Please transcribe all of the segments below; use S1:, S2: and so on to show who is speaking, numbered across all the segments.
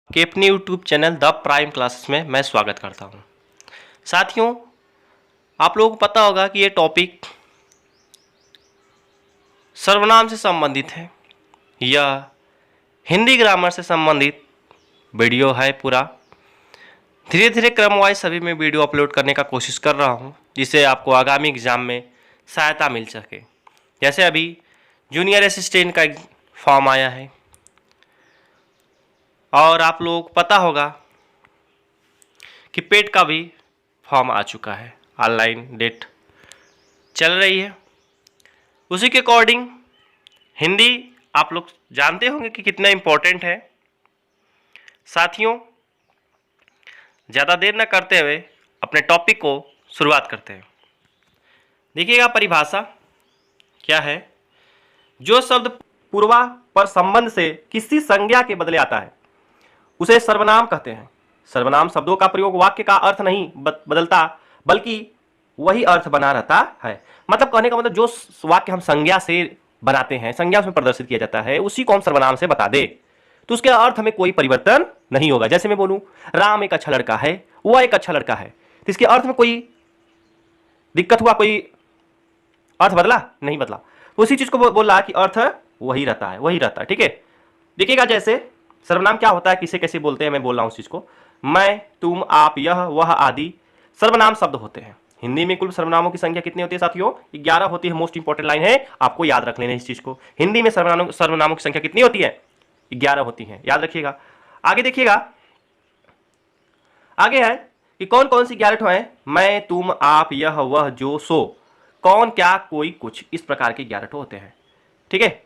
S1: के अपने YouTube channel the prime classes में मैं स्वागत करता हूं। साथियों, आप लोगों को पता होगा कि ये टॉपिक सर्वनाम से संबंधित है या हिंदी ग्रामर से संबंधित वीडियो है पूरा। धीरे धीरे क्रम वाइज सभी में वीडियो अपलोड करने का कोशिश कर रहा हूं, जिससे आपको आगामी एग्ज़ाम में सहायता मिल सके। जैसे अभी जूनियर असिस्टेंट का फॉर्म आया है और आप लोगों को पता होगा कि पेट का भी फॉर्म आ चुका है, ऑनलाइन डेट चल रही है। उसी के अकॉर्डिंग हिंदी आप लोग जानते होंगे कि कितना इम्पोर्टेंट है। साथियों, ज़्यादा देर न करते हुए अपने टॉपिक को शुरुआत करते हैं। देखिएगा, परिभाषा क्या है। जो शब्द पूर्वा पर संबंध से किसी संज्ञा के बदले आता है उसे सर्वनाम कहते हैं। सर्वनाम शब्दों का प्रयोग वाक्य का अर्थ नहीं बदलता, बल्कि वही अर्थ बना रहता है। मतलब कहने का मतलब जो वाक्य हम संज्ञा से बनाते हैं, संज्ञा में प्रदर्शित किया जाता है, उसी को हम सर्वनाम से बता दे तो उसके अर्थ में कोई परिवर्तन नहीं होगा। जैसे मैं बोलूं राम एक अच्छा लड़का है, वह एक अच्छा लड़का है, तो इसके अर्थ में कोई दिक्कत हुआ, कोई अर्थ बदला नहीं बदला। उसी चीज को बोल रहा है कि अर्थ वही रहता है, वही रहता है। ठीक है, देखिएगा जैसे सर्वनाम क्या होता है, किसे कैसे बोलते हैं, मैं बोल रहा हूं उस चीज को। मैं, तुम, आप, यह, वह आदि सर्वनाम शब्द होते हैं। हिंदी में कुल सर्वनामों की संख्या कितनी होती है साथियों? 11 होती है। मोस्ट इंपॉर्टेंट लाइन है, आपको याद रख लेना इस चीज को। हिंदी में सर्वनामों की संख्या कितनी होती है? 11 होती है, याद रखिएगा। आगे देखिएगा, आगे है कि कौन कौन सी 11 है। मैं, तुम, आप, यह, वह, जो, सो, कौन, क्या, कोई, कुछ, इस प्रकार के 11 होते हैं। ठीक है,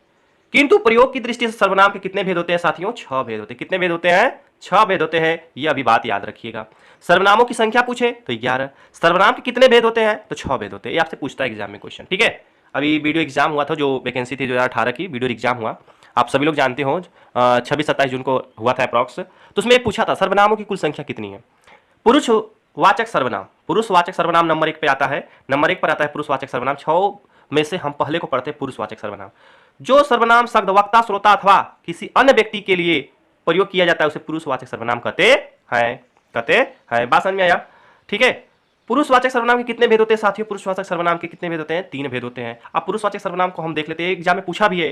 S1: किंतु प्रयोग की दृष्टि से सर्वनाम के कितने भेद होते हैं साथियों? 6 भेद होते हैं। कितने भेद होते हैं? 6 भेद होते हैं। यह अभी बात याद रखिएगा। सर्वनामों की संख्या पूछे तो 11, सर्वनाम के कितने भेद होते हैं? तो 6 भेद होते हैं। ये आपसे पूछता है एग्जाम में क्वेश्चन। ठीक है, अभी वीडियो एग्जाम हुआ था, जो वैकेंसी थी 2018 की वीडियो एग्जाम हुआ, आप सभी लोग जानते हो, 26-27 जून को हुआ था अप्रॉक्स। तो उसमें पूछा था सर्वनामों की कुल संख्या कितनी है। पुरुषवाचक सर्वनाम, पुरुषवाचक सर्वनाम नंबर 1 पे आता है। नंबर 1 पर आता है पुरुषवाचक सर्वनाम। 6 में से हम पहले को पढ़ते हैं पुरुषवाचक सर्वनाम। जो सर्वनाम शब्द वक्ता, श्रोता अथवा किसी अन्य व्यक्ति के लिए प्रयोग किया जाता है उसे पुरुषवाचक सर्वनाम कहते हैं। बात समझ में आया? ठीक है, पुरुषवाचक सर्वनाम के कितने भेद होते हैं साथियों? पुरुषवाचक सर्वनाम के कितने भेद होते हैं? 3 भेद होते हैं। अब पुरुषवाचक सर्वनाम को हम देख लेते हैं, एग्जाम में पूछा भी है।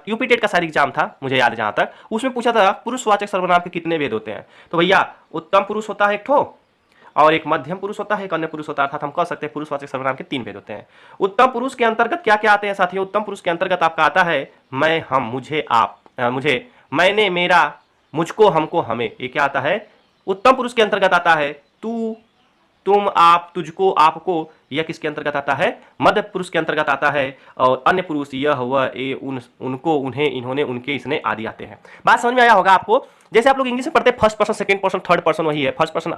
S1: यूपी टेट का शायद एग्जाम था, मुझे याद है जहां तक, उसमें पूछा था पुरुषवाचक सर्वनाम के कितने भेद होते हैं। तो भैया, उत्तम पुरुष होता है एक ठो, और एक मध्यम पुरुष होता है, एक अन्य पुरुष होता है। अर्थात हम कह सकते हैं पुरुषवाचक सर्वनाम के 3 भेद होते हैं। उत्तम पुरुष के अंतर्गत क्या क्या आते हैं साथियों? उत्तम पुरुष के अंतर्गत आपका आता है मैं, हम, मुझे, आप, मुझे, मैंने, मेरा, मुझको, हमको, हमें। ये क्या आता है? उत्तम पुरुष के अंतर्गत आता है तू, तुम, आप, तुझको, आपको। यह किसके अंतर्गत आता है? मध्य पुरुष के अंतर्गत आता है। और अन्य पुरुष यह, वह, ये, उनको, उन्हें, इन्होंने, उनके, इसने आदि आते हैं। बात समझ में आया होगा आपको? जैसे आप लोग इंग्लिश में पढ़ते हैं first person, second person, third person, वही है। फर्स्ट पर्सन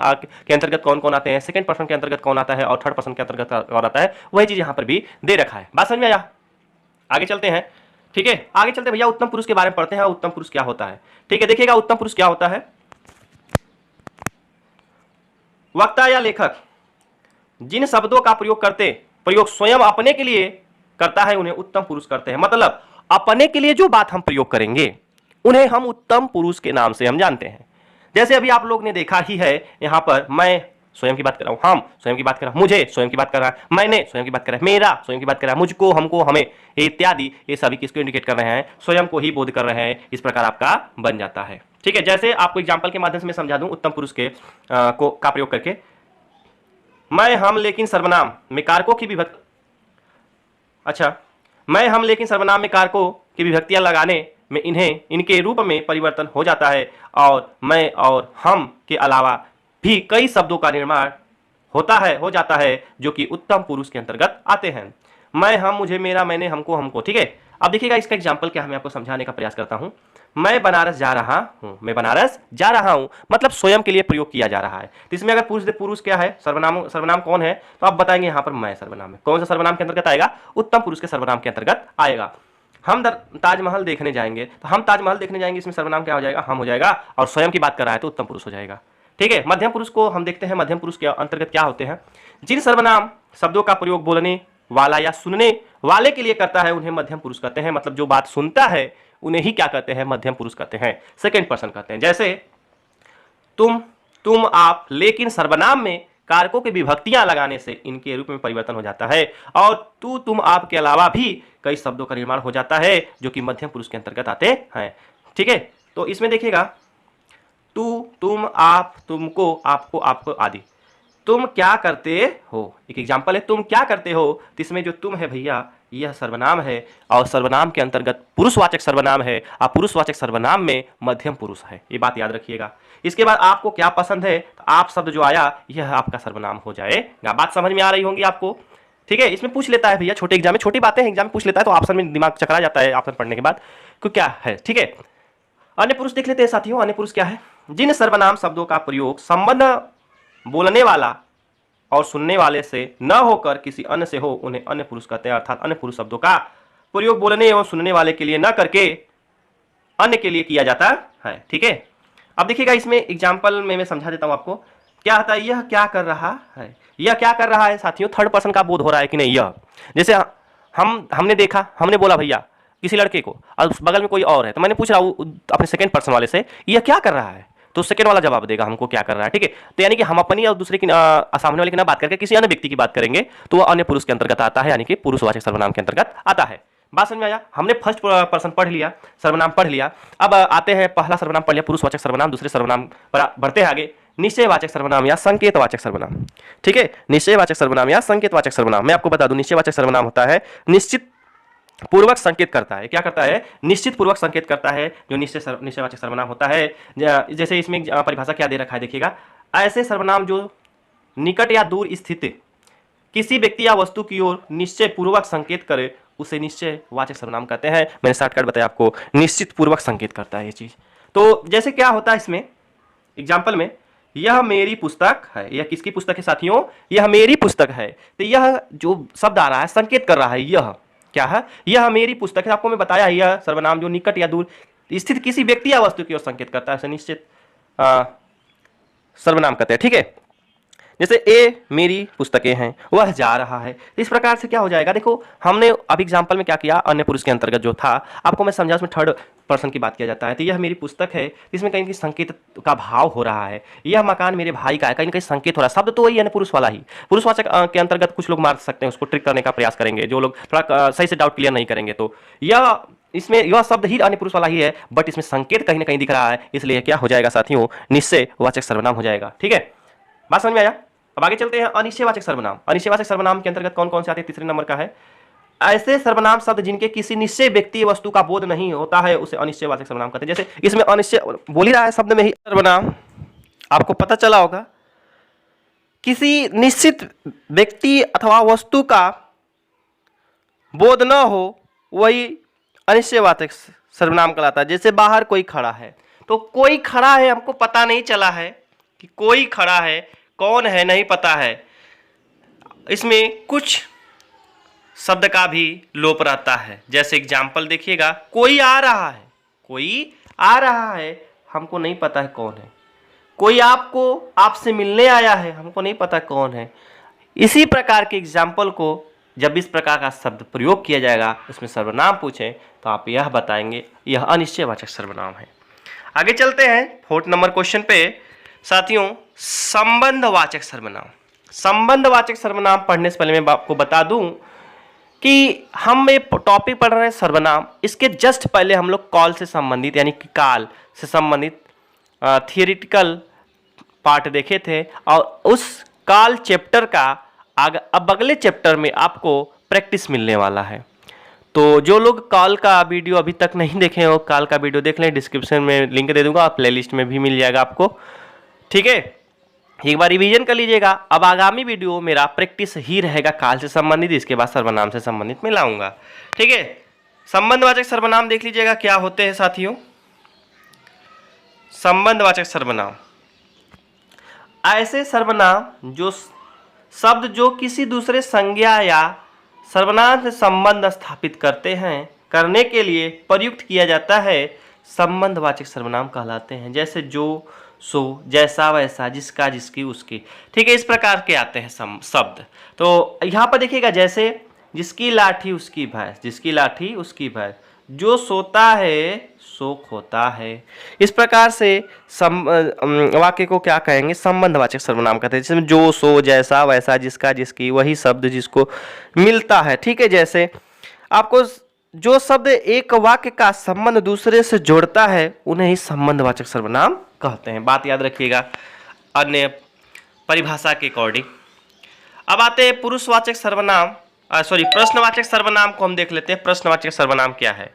S1: के अंतर्गत कौन कौन आते हैं, सेकंड पर्सन के अंतर्गत कौन आता है, और थर्ड पर्सन के अंतर्गत कौन आता है, वही चीज यहां पर भी दे रखा है। बात समझ में आया? आगे चलते हैं। ठीक है, आगे चलते भैया उत्तम पुरुष के बारे में पढ़ते हैं। उत्तम पुरुष क्या होता है? ठीक है, देखिएगा उत्तम पुरुष क्या होता है। वक्ता या लेखक जिन शब्दों का प्रयोग स्वयं अपने के लिए करता है उन्हें उत्तम पुरुष करते हैं। मतलब अपने के लिए जो बात हम प्रयोग करेंगे उन्हें हम उत्तम पुरुष के नाम से हम जानते हैं। जैसे अभी आप लोग ने देखा ही है, यहां पर मैं स्वयं की बात कर रहा हूं, हम स्वयं की बात कर रहा हूं, मुझे स्वयं की बात कर रहा है, मैंने स्वयं की बात कर रहा है, मेरा स्वयं की बात कर रहा है, मुझको, हमको, हमें इत्यादि। ये सभी किसको इंडिकेट कर रहे हैं? स्वयं को ही बोध कर रहे हैं। इस प्रकार आपका बन जाता है। ठीक है, जैसे आपको एग्जाम्पल के माध्यम से मैं समझा दूं उत्तम पुरुष के का प्रयोग करके। मैं, हम, लेकिन सर्वनाम में कारकों की विभक्ति, अच्छा, मैं, हम, लेकिन सर्वनाम में कारकों की विभक्तियां लगाने में इनके रूप में परिवर्तन हो जाता है। और मैं और हम के अलावा भी कई शब्दों का निर्माण हो जाता है जो कि उत्तम पुरुष के अंतर्गत आते हैं। मैं, हम, मुझे, मेरा, मैंने, हमको, हमको। ठीक है, अब देखिएगा इसका एग्जाम्पल क्या है, मैं आपको समझाने का प्रयास करता हूं। मैं बनारस जा रहा हूं, मैं बनारस जा रहा हूं, मतलब स्वयं के लिए प्रयोग किया जा रहा है। तो इसमें अगर पूछ दे पुरुष क्या है, सर्वनाम कौन है, तो आप बताएंगे यहां पर मैं सर्वनाम है। कौन सा सर्वनाम के अंतर्गत आएगा? उत्तम पुरुष के सर्वनाम के अंतर्गत आएगा। हम ताजमहल देखने जाएंगे, तो हम ताजमहल देखने जाएंगे, इसमें सर्वनाम क्या हो जाएगा? हम हो जाएगा। और स्वयं की बात कर रहा है तो उत्तम पुरुष हो जाएगा। ठीक है, मध्यम पुरुष को हम देखते हैं। मध्यम पुरुष के अंतर्गत क्या होते हैं? जिन सर्वनाम शब्दों का प्रयोग बोलने वाला या सुनने वाले के लिए करता है उन्हें मध्यम पुरुष कहते हैं। मतलब जो बात सुनता है उन्हें ही क्या कहते हैं? मध्यम पुरुष कहते हैं, सेकंड पर्सन कहते हैं। जैसे तुम आप, लेकिन सर्वनाम में कारकों की विभक्तियां लगाने से इनके रूप में परिवर्तन हो जाता है। और तू, तुम, आप के अलावा भी कई शब्दों का निर्माण हो जाता है जो कि मध्यम पुरुष के अंतर्गत आते हैं। ठीक है, तो इसमें देखिएगा तू, तुम, आप, तुमको, आपको, आपको आदि। तुम क्या करते हो, एक एग्जाम्पल है, तुम क्या करते हो, तो इसमें जो तुम है भैया यह सर्वनाम है और सर्वनाम के अंतर्गत पुरुषवाचक सर्वनाम है और पुरुषवाचक सर्वनाम में मध्यम पुरुष है, ये बात याद रखिएगा। इसके बाद आपको क्या पसंद है, तो आप शब्द जो आया यह आपका सर्वनाम हो जाएगा। बात समझ में आ रही होंगी आपको। ठीक है, इसमें पूछ लेता है भैया, छोटे एग्जाम में छोटी बातें हैं, एग्जाम में पूछ लेता है तो ऑप्शन में दिमाग चकरा जाता है ऑप्शन पढ़ने के बाद कि क्या है। ठीक है, अन्य पुरुष देख लेते हैं साथियों। अन्य पुरुष क्या है, जिन सर्वनाम शब्दों का प्रयोग संबंध बोलने वाला और सुनने वाले से न होकर किसी अन्य से हो उन्हें अन्य पुरुष कहते हैं। अर्थात अन्य पुरुष शब्दों का प्रयोग बोलने एवं सुनने वाले के लिए न करके अन्य के लिए किया जाता है। ठीक है, अब देखिएगा इसमें एग्जाम्पल में मैं समझा देता हूं आपको। क्या होता है, यह क्या कर रहा है, यह क्या कर रहा है साथियों, थर्ड पर्सन का बोध हो रहा है कि नहीं। यह जैसे हमने देखा, हमने बोला भैया किसी लड़के को और बगल में कोई और है, तो मैंने पूछ रहा हूं अपने सेकंड पर्सन वाले से यह क्या कर रहा है, तो सेकंड वाला जवाब देगा हमको क्या कर रहा है। ठीक है, तो यानी कि हम अपनी और दूसरे की सामने वाले की ना बात करके किसी अन्य व्यक्ति की बात करेंगे तो वह अन्य पुरुष के अंतर्गत आता है, यानी कि पुरुषवाचक सर्वनाम के अंतर्गत आता है। बात समझ में आया, हमने फर्स्ट पर्सन पढ़ लिया, सर्वनाम पढ़ लिया। अब आते हैं, पहला सर्वनाम पढ़ लिया पुरुषवाचक सर्वनाम, दूसरे सर्वनाम पर बढ़ते हैं आगे, निश्चयवाचक सर्वनाम या संकेतवाचक सर्वनाम। ठीक है, निश्चयवाचक सर्वनाम या संकेतवाचक सर्वनाम, मैं आपको बता दूं निश्चयवाचक सर्वनाम होता है निश्चित पूर्वक संकेत करता है। क्या करता है, निश्चित पूर्वक संकेत करता है, जो निश्चयवाचक सर्वनाम होता है। जैसे इसमें परिभाषा क्या दे रखा है देखिएगा, ऐसे सर्वनाम जो निकट या दूर स्थित किसी व्यक्ति या वस्तु की ओर निश्चय पूर्वक संकेत करे उसे निश्चयवाचक सर्वनाम कहते हैं। मैंने शॉर्टकट बताया आपको, निश्चित पूर्वक संकेत करता है ये चीज। तो जैसे क्या होता है इसमें एग्जाम्पल में, यह मेरी पुस्तक है, यह किसकी पुस्तक है साथियों, यह मेरी पुस्तक है। तो यह जो शब्द आ रहा है संकेत कर रहा है, यह क्या है, यह मेरी पुस्तक है। आपको मैं बताया यह सर्वनाम जो निकट या दूर स्थित किसी व्यक्ति या वस्तु की ओर संकेत करता है उसे निश्चित सर्वनाम कहते हैं। ठीक है, जैसे ए मेरी पुस्तकें हैं, वह जा रहा है, इस प्रकार से क्या हो जाएगा। देखो हमने अब एग्जाम्पल में क्या किया, अन्य पुरुष के अंतर्गत जो था आपको मैं समझा, उसमें थर्ड पर्सन की बात किया जाता है। तो यह मेरी पुस्तक है, इसमें कहीं संकेत का भाव हो रहा है, यह मकान मेरे भाई का है, कहीं ना कहीं संकेत हो रहा है। शब्द तो वही है पुरुष वाला ही, पुरुषवाचक के अंतर्गत कुछ लोग मार सकते हैं, उसको ट्रिक करने का प्रयास करेंगे, जो लोग थोड़ा सही से डाउट क्लियर नहीं करेंगे। तो यह इसमें यह शब्द ही अन्य पुरुष वाला ही है, बट इसमें संकेत कहीं ना कहीं दिख रहा है, इसलिए क्या हो जाएगा साथियों, निश्चयवाचक सर्वनाम हो जाएगा। ठीक है, बात समझ में आया। अब आगे चलते हैं, अनिश्चयवाचक सर्वनाम। अनिश्चयवाचक सर्वनाम के अंतर्गत कौन कौन से आते हैं, तीसरे नंबर का है, ऐसे सर्वनाम शब्द जिनके किसी निश्चय व्यक्ति वस्तु का बोध नहीं होता है उसे अनिश्चयवाचक सर्वनाम कहते हैं। जैसे इसमें अनिश्चय बोल ही रहा है शब्द में ही सर्वनाम, आपको पता चला होगा, किसी निश्चित व्यक्ति अथवा वस्तु का बोध न हो वही अनिश्चयवाचक सर्वनाम कहलाता है। जैसे बाहर कोई खड़ा है, तो कोई खड़ा है हमको पता नहीं चला है कि कोई खड़ा है, कौन है नहीं पता है, इसमें कुछ शब्द का भी लोप रहता है। जैसे एग्जाम्पल देखिएगा, कोई आ रहा है, कोई आ रहा है, हमको नहीं पता है कौन है। कोई आपको आपसे मिलने आया है, हमको नहीं पता कौन है। इसी प्रकार के एग्जाम्पल को जब इस प्रकार का शब्द प्रयोग किया जाएगा, उसमें सर्वनाम पूछें तो आप यह बताएंगे यह अनिश्चयवाचक सर्वनाम है। आगे चलते हैं फोर्थ नंबर क्वेश्चन पे साथियों, संबंधवाचक सर्वनाम। संबंधवाचक सर्वनाम पढ़ने से पहले मैं आपको बता दूं कि हम एक टॉपिक पढ़ रहे हैं सर्वनाम, इसके जस्ट पहले हम लोग कॉल से संबंधित यानी कि काल से संबंधित थियोरिटिकल पार्ट देखे थे, और उस काल चैप्टर का अब अगले चैप्टर में आपको प्रैक्टिस मिलने वाला है। तो जो लोग काल का वीडियो अभी तक नहीं देखे हो, काल का वीडियो देख लें, डिस्क्रिप्शन में लिंक दे दूंगा, प्लेलिस्ट में भी मिल जाएगा आपको। ठीक है, एक बार रिवीजन कर लीजिएगा। अब आगामी वीडियो मेरा प्रैक्टिस ही रहेगा काल से संबंधित, इसके बाद सर्वनाम से संबंधित मैं लाऊंगा। ठीक है, संबंधवाचक सर्वनाम देख लीजिएगा क्या होते हैं साथियों। संबंधवाचक सर्वनाम ऐसे सर्वनाम जो शब्द जो किसी दूसरे संज्ञा या सर्वनाम से संबंध स्थापित करते हैं, करने के लिए प्रयुक्त किया जाता है, संबंधवाचक सर्वनाम कहलाते हैं। जैसे जो, सो, जैसा, वैसा, जिसका, जिसकी, उसकी। ठीक है, इस प्रकार के आते हैं शब्द। तो यहाँ पर देखिएगा, जैसे जिसकी लाठी उसकी भैंस, जिसकी लाठी उसकी भैंस, जो सोता है सो खोता है। इस प्रकार से वाक्य को क्या कहेंगे, संबंधवाचक सर्वनाम कहते हैं। जिसमें जो सो जैसा वैसा जिसका जिसकी वही शब्द जिसको मिलता है। ठीक है, जैसे आपको जो शब्द एक वाक्य का संबंध दूसरे से जोड़ता है उन्हें ही संबंधवाचक सर्वनाम कहते हैं। बात याद रखिएगा अन्य परिभाषा के अकॉर्डिंग। अब आते हैं पुरुषवाचक सर्वनाम, प्रश्नवाचक सर्वनाम को हम देख लेते हैं। प्रश्नवाचक सर्वनाम क्या है?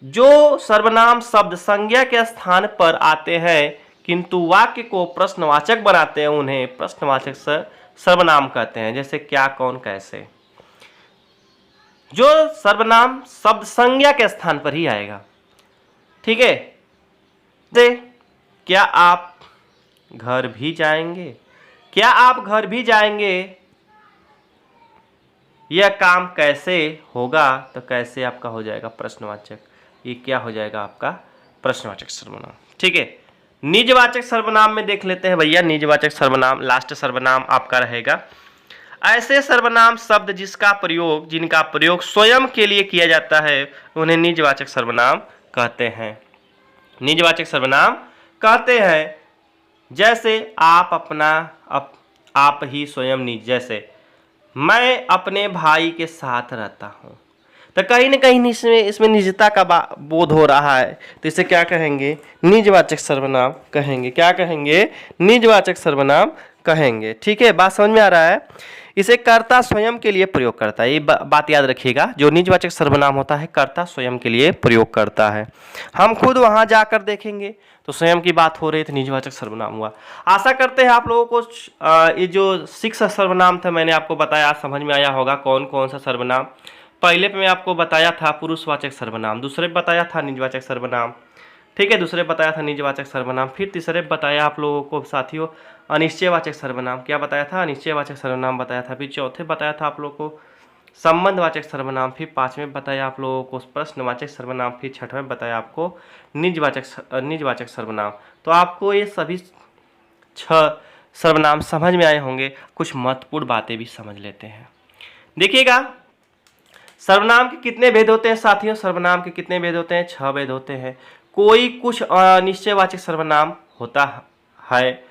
S1: जो सर्वनाम शब्द संज्ञा के स्थान पर आते हैं किंतु वाक्य को प्रश्नवाचक बनाते हैं उन्हें प्रश्नवाचक सर्वनाम कहते हैं। जैसे क्या, कौन, कैसे। जो सर्वनाम शब्द संज्ञा के स्थान पर ही आएगा। ठीक है, क्या आप घर भी जाएंगे, क्या आप घर भी जाएंगे, यह काम कैसे होगा, तो कैसे आपका हो जाएगा प्रश्नवाचक। ये क्या हो जाएगा आपका प्रश्नवाचक सर्वनाम। ठीक है, निजवाचक सर्वनाम में देख लेते हैं भैया। निजवाचक सर्वनाम लास्ट सर्वनाम आपका रहेगा। ऐसे सर्वनाम शब्द जिनका प्रयोग स्वयं के लिए किया जाता है उन्हें निजवाचक सर्वनाम कहते हैं। निजवाचक सर्वनाम कहते हैं। जैसे आप ही स्वयं निज। जैसे मैं अपने भाई के साथ रहता हूँ, तो कहीं ना कहीं इसमें निजता का बोध हो रहा है, तो इसे क्या कहेंगे, निजवाचक सर्वनाम कहेंगे। क्या कहेंगे, निजवाचक सर्वनाम कहेंगे। ठीक है, बात समझ में आ रहा है। इसे कर्ता स्वयं के लिए प्रयोग करता है। ये बात याद रखिएगा, जो निजवाचक सर्वनाम होता है कर्ता स्वयं के लिए प्रयोग करता है। हम खुद वहां जाकर देखेंगे तो स्वयं की बात हो रही थी, निजवाचक सर्वनाम हुआ। आशा करते हैं आप लोगों को ये जो 6 सर्वनाम था मैंने आपको बताया समझ में आया होगा। कौन कौन सा सर्वनाम, पहले पे मैं आपको बताया था पुरुषवाचक सर्वनाम, दूसरे बताया था निजवाचक सर्वनाम। ठीक है, दूसरे बताया था निजवाचक सर्वनाम, फिर तीसरे बताया आप लोगों को साथियों अनिश्चयवाचक सर्वनाम। क्या बताया था, अनिश्चयवाचक सर्वनाम बताया था। फिर चौथे बताया था आप लोगों को संबंधवाचक सर्वनाम। फिर पांचवें बताया आप लोगों को प्रश्नवाचक सर्वनाम। फिर छठवें बताया आपको निजवाचक सर्वनाम। तो आपको ये सभी 6 सर्वनाम समझ में आए होंगे। कुछ महत्वपूर्ण बातें भी समझ लेते हैं। देखिएगा सर्वनाम के कितने भेद होते हैं साथियों, सर्वनाम के कितने भेद होते हैं, 6 भेद होते हैं। कोई कुछ अनिश्चयवाचक सर्वनाम होता है,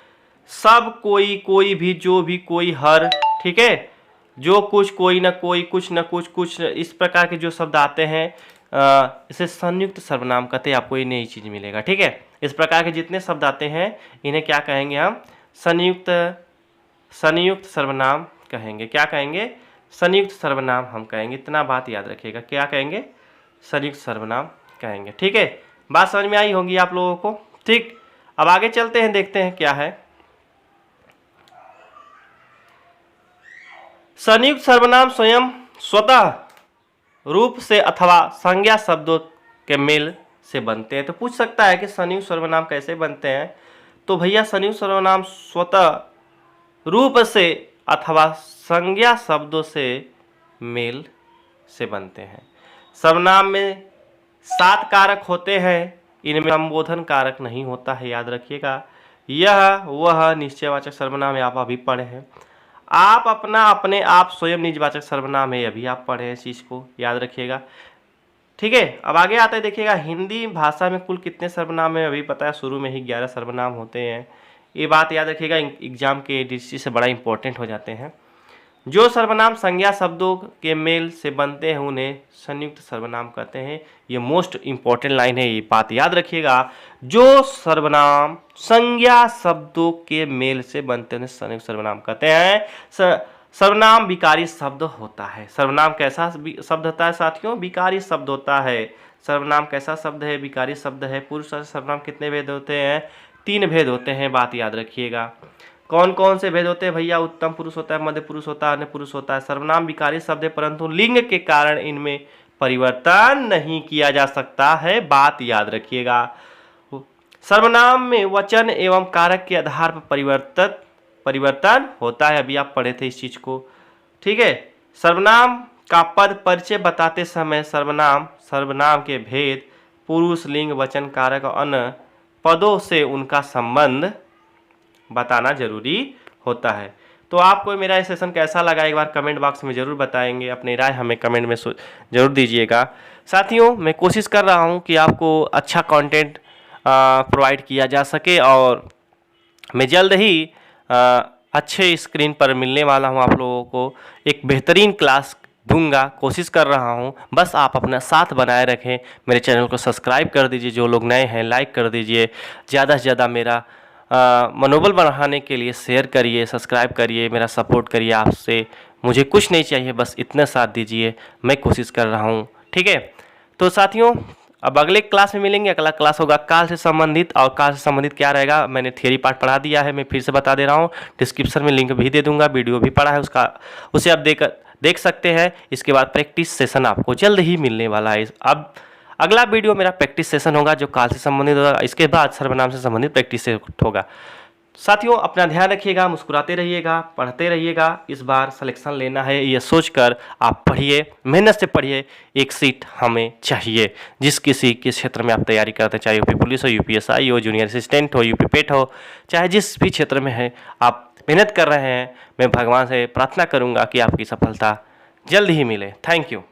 S1: सब, कोई भी, जो भी, कोई, हर। ठीक है, जो कुछ, कोई न कोई, कुछ न कुछ, इस प्रकार के जो शब्द आते हैं इसे संयुक्त सर्वनाम कहते हैं। आपको ये नई चीज मिलेगा। ठीक है, इस प्रकार के जितने शब्द आते हैं इन्हें क्या कहेंगे हम, संयुक्त सर्वनाम कहेंगे। क्या कहेंगे, संयुक्त सर्वनाम हम कहेंगे। इतना बात याद रखिएगा, क्या कहेंगे, संयुक्त सर्वनाम कहेंगे। ठीक है, बात समझ में आई होगी आप लोगों को। ठीक, अब आगे चलते हैं, देखते हैं क्या है। संयुक्त सर्वनाम स्वतः रूप से अथवा संज्ञा शब्दों के मेल से बनते हैं। तो पूछ सकता है कि संयुक्त सर्वनाम कैसे बनते हैं, तो भैया संयुक्त सर्वनाम स्वतः रूप से अथवा संज्ञा शब्दों से मेल से बनते हैं। सर्वनाम में 7 कारक होते हैं, इनमें संबोधन कारक नहीं होता है, याद रखिएगा। यह वह निश्चयवाचक सर्वनाम आप अभी पढ़े हैं। आप, अपना, अपने, आप, स्वयं निजवाचक सर्वनाम है, अभी आप पढ़े हैं, इस चीज को याद रखिएगा। ठीक है, अब आगे आता है। देखिएगा हिंदी भाषा में कुल कितने सर्वनाम है, अभी पता है शुरू में ही 11 सर्वनाम होते हैं। ये बात याद रखिएगा, एग्जाम के दृष्टि से बड़ा इंपॉर्टेंट हो जाते हैं। जो सर्वनाम संज्ञा शब्दों के मेल से बनते हैं उन्हें संयुक्त सर्वनाम कहते हैं। ये मोस्ट इंपॉर्टेंट लाइन है, ये बात याद रखिएगा। जो सर्वनाम संज्ञा शब्दों के मेल से बनते हैं संयुक्त सर्वनाम कहते हैं। सर्वनाम विकारी शब्द होता है। सर्वनाम कैसा शब्द होता है साथियों, विकारी शब्द होता है। सर्वनाम कैसा शब्द है, विकारी शब्द है। पुरुष सर्वनाम कितने भेद होते हैं, 3 भेद होते हैं, बात याद रखिएगा। कौन कौन से भेद होते हैं भैया, उत्तम पुरुष होता है, मध्य पुरुष होता है, अन्य पुरुष होता है। सर्वनाम विकारी शब्द है परंतु लिंग के कारण इनमें परिवर्तन नहीं किया जा सकता है, बात याद रखिएगा। सर्वनाम में वचन एवं कारक के आधार पर परिवर्तन होता है, अभी आप पढ़े थे इस चीज को। ठीक है, सर्वनाम का पद परिचय बताते समय सर्वनाम के भेद, पुरुष, लिंग, वचन, कारक और अन्य पदों से उनका संबंध बताना जरूरी होता है। तो आपको मेरा ये सेशन कैसा लगा एक बार कमेंट बॉक्स में ज़रूर बताएंगे, अपनी राय हमें कमेंट में ज़रूर दीजिएगा। साथियों, मैं कोशिश कर रहा हूँ कि आपको अच्छा कंटेंट प्रोवाइड किया जा सके, और मैं जल्द ही अच्छे स्क्रीन पर मिलने वाला हूँ आप लोगों को, एक बेहतरीन क्लास दूंगा, कोशिश कर रहा हूँ। बस आप अपना साथ बनाए रखें, मेरे चैनल को सब्सक्राइब कर दीजिए, जो लोग नए हैं लाइक कर दीजिए, ज़्यादा से ज़्यादा मेरा मनोबल बढ़ाने के लिए शेयर करिए, सब्सक्राइब करिए, मेरा सपोर्ट करिए। आपसे मुझे कुछ नहीं चाहिए, बस इतना साथ दीजिए, मैं कोशिश कर रहा हूँ। ठीक है, तो साथियों अब अगले क्लास में मिलेंगे। अगला क्लास होगा काल से संबंधित, और काल से संबंधित क्या रहेगा मैंने थियरी पार्ट पढ़ा दिया है, मैं फिर से बता दे रहा हूँ। डिस्क्रिप्शन में लिंक भी दे दूंगा, वीडियो भी पढ़ा है उसका, उसे आप देख सकते हैं। इसके बाद प्रैक्टिस सेशन आपको जल्द ही मिलने वाला है। अब अगला वीडियो मेरा प्रैक्टिस सेशन होगा जो काल से संबंधित होगा, इसके बाद सर्वनाम से संबंधित प्रैक्टिस होगा। साथियों, अपना ध्यान रखिएगा, मुस्कुराते रहिएगा, पढ़ते रहिएगा। इस बार सिलेक्शन लेना है ये सोचकर आप पढ़िए, मेहनत से पढ़िए। एक सीट हमें चाहिए, जिस किसी के क्षेत्र में आप तैयारी करते हैं, चाहे यूपी पुलिस हो, यूपीएसआई हो, जूनियर असिस्टेंट हो, यूपी पेट हो, चाहे जिस भी क्षेत्र में है आप मेहनत कर रहे हैं, मैं भगवान से प्रार्थना करूंगा कि आपकी सफलता जल्द ही मिले। Thank you.